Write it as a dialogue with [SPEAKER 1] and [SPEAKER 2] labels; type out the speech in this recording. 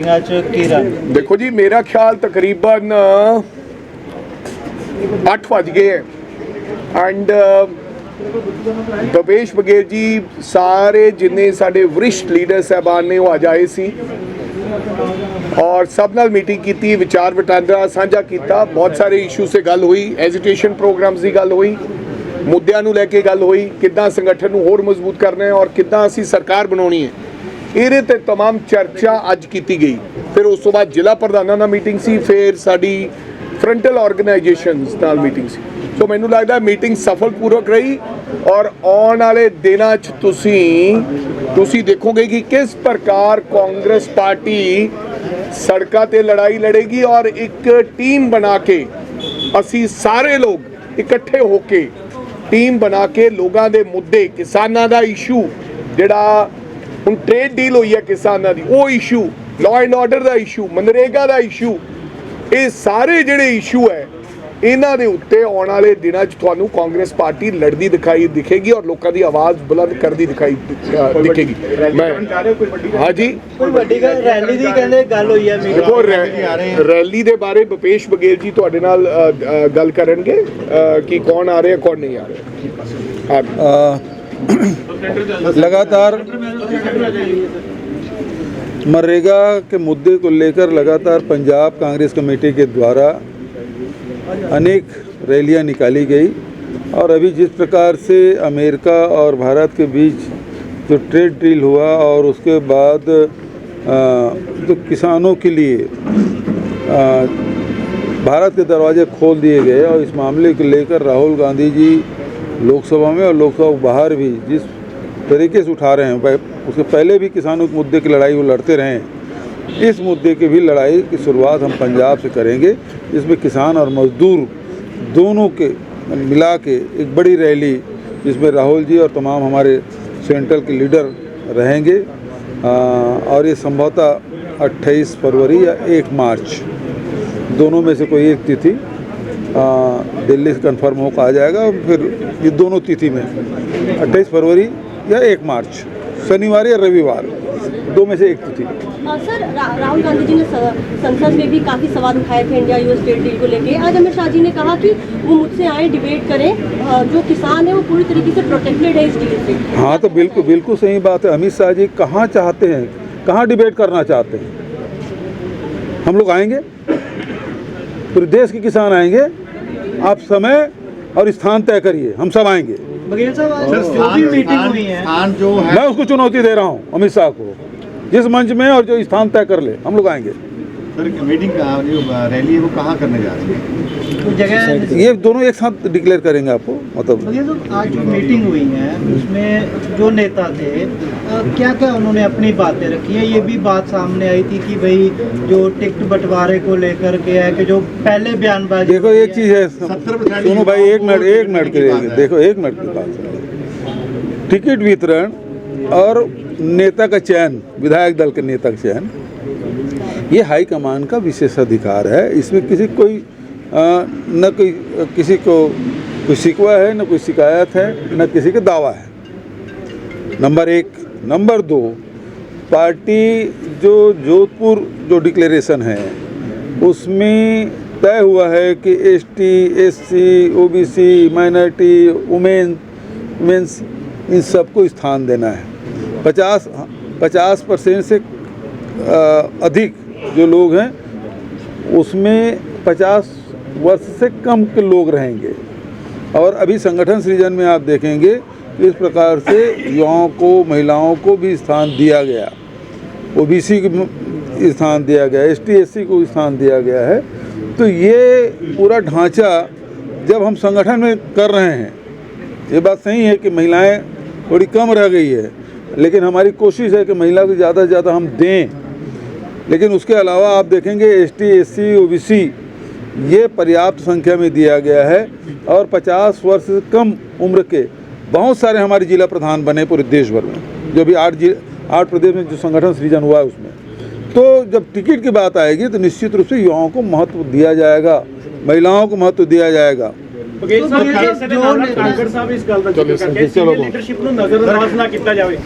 [SPEAKER 1] देखो जी, मेरा ख्याल तकरीबन 8 बज गए हैं एंड दवेश बघेल जी सारे जिन्ने साडे वरिष्ठ लीडर साहबान ने वो अज आए सी और सब नाल मीटिंग की, विचार वटांदरा साझा किया। बहुत सारे इशू से गल हुई, एजुकेशन प्रोग्राम्स की गल हुई, मुद्दों नूं लैके गल हुई, किद्दां संगठन नूं होर मजबूत करना है और किद्दां असीं सरकार बनाउणी है, ਇਹਦੇ ਤੇ तमाम चर्चा अज की गई। फिर उस तो बाद जिला प्रधानों नाल मीटिंग सी, फिर साडी फ्रंटल ऑर्गेनाइजेशनस नाल मीटिंग सी। सो मैनू लगदा मीटिंग सफलपूर्वक रही और आने वाले दिनों तुसीं देखोगे कि किस प्रकार कांग्रेस पार्टी सड़कों ते लड़ाई लड़ेगी और एक टीम बना के असीं सारे लोग इकट्ठे होके टीम बना के लोगों के मुद्दे, किसानों का इशू जिहड़ा ਹੁਣ ट्रेड डील हुई है किसानों की, वो इशू, लॉ एंड ऑर्डर का इशू, मनरेगा का इशू, ये सारे जिहड़े इशू है इन्हां दे उत्ते आने वाले दिनों तुहानूं कांग्रेस पार्टी लड़दी दिखाई दिखेगी और लोगों की आवाज़ बुलंद करती दिखाई दिखेगी। मैं हाँ जी,
[SPEAKER 2] रैली दी कहंदे गल होई है।
[SPEAKER 1] देखो रैली दे बारे भूपेश बघेल जी तुहाडे नाल गल करनगे कि कौन आ रहे हैं कौन नहीं आ रहे।
[SPEAKER 3] लगातार मनरेगा के मुद्दे को लेकर लगातार पंजाब कांग्रेस कमेटी के द्वारा अनेक रैलियां निकाली गई और अभी जिस प्रकार से अमेरिका और भारत के बीच जो ट्रेड डील हुआ और उसके बाद जो किसानों के लिए भारत के दरवाजे खोल दिए गए और इस मामले को लेकर राहुल गांधी जी लोकसभा में और लोकसभा बाहर भी जिस तरीके से उठा रहे हैं, उसके पहले भी किसानों के मुद्दे की लड़ाई वो लड़ते रहे हैं। इस मुद्दे की भी लड़ाई की शुरुआत हम पंजाब से करेंगे, जिसमें किसान और मजदूर दोनों के मिला के एक बड़ी रैली, जिसमें राहुल जी और तमाम हमारे सेंट्रल के लीडर रहेंगे और ये संभवतः 28 फरवरी या 1 मार्च दोनों में से कोई एक तिथि दिल्ली से कन्फर्म होकर आ जाएगा। और फिर ये दोनों तिथि में 28 फरवरी या 1 मार्च, शनिवार या रविवार, दो में से एक तिथि।
[SPEAKER 4] सर, राहुल गांधी जी ने संसद में भी काफ़ी सवाल उठाए थे इंडिया यूएस ट्रेड डील को लेके। आज अमित शाह जी ने कहा कि वो मुझसे आए, डिबेट करें, जो किसान है वो पूरी तरीके से प्रोटेक्टेड है इस डील से। हाँ,
[SPEAKER 3] तो बिल्कुल सही बात है। अमित शाह जी कहाँ चाहते हैं, कहाँ डिबेट करना चाहते हैं? हम लोग आएंगे, पूरे देश के किसान आएंगे, आप समय और स्थान तय करिए, हम सब आएंगे।
[SPEAKER 2] बघेल साहब, जो भी मीटिंग हुई है, जो है
[SPEAKER 3] मैं उसको चुनौती दे रहा हूँ अमित शाह को, जिस मंच में और जो स्थान तय कर ले, हम लोग आएंगे।
[SPEAKER 5] सर, मीटिंग का जो रैली है वो कहाँ करने जा रहे हैं?
[SPEAKER 2] कुछ जगह
[SPEAKER 3] ये दोनों एक साथ डिक्लेयर करेंगे आपको, मतलब।
[SPEAKER 2] बघेल साहब, आज जो मीटिंग हुई है उसमें जो नेता थे क्या क्या उन्होंने अपनी बातें रखी हैं? ये भी बात सामने आई थी कि भाई जो टिकट बंटवारे को लेकर के है कि जो पहले बयानबाजी।
[SPEAKER 3] देखो एक चीज़ है, सुनो भाई, एक मिनट के लिए देखो, 1 मिनट की बात। टिकट वितरण और नेता का चयन, विधायक दल के नेता का चयन, ये हाईकमान का विशेष अधिकार है। इसमें किसी किसी को कोई शिकवा है, न कोई शिकायत है, न किसी का दावा है। नंबर 1। नंबर 2, पार्टी जो जोधपुर जो डिक्लेरेशन है उसमें तय हुआ है कि ST, SC, OBC, minority, women's, इन सबको स्थान देना है। 50% से अधिक जो लोग हैं उसमें 50 वर्ष से कम के लोग रहेंगे। और अभी संगठन सृजन में आप देखेंगे इस प्रकार से युवाओं को, महिलाओं को भी स्थान दिया गया, OBC को स्थान दिया गया, ST, SC को स्थान दिया गया है। तो ये पूरा ढांचा जब हम संगठन में कर रहे हैं, ये बात सही है कि महिलाएं थोड़ी कम रह गई है, लेकिन हमारी कोशिश है कि महिला को ज़्यादा से ज़्यादा हम दें। लेकिन उसके अलावा आप देखेंगे ST, SC, OBC ये पर्याप्त संख्या में दिया गया है और 50 वर्ष से कम उम्र के बहुत सारे हमारे जिला प्रधान बने पूरे देश भर में, जो भी 8 प्रदेश में जो संगठन सृजन हुआ है उसमें। तो जब टिकट की बात आएगी तो निश्चित रूप से युवाओं को महत्व दिया जाएगा, महिलाओं को महत्व दिया जाएगा।
[SPEAKER 2] लीडरशिप नज़रअंदाज ना किया जाए।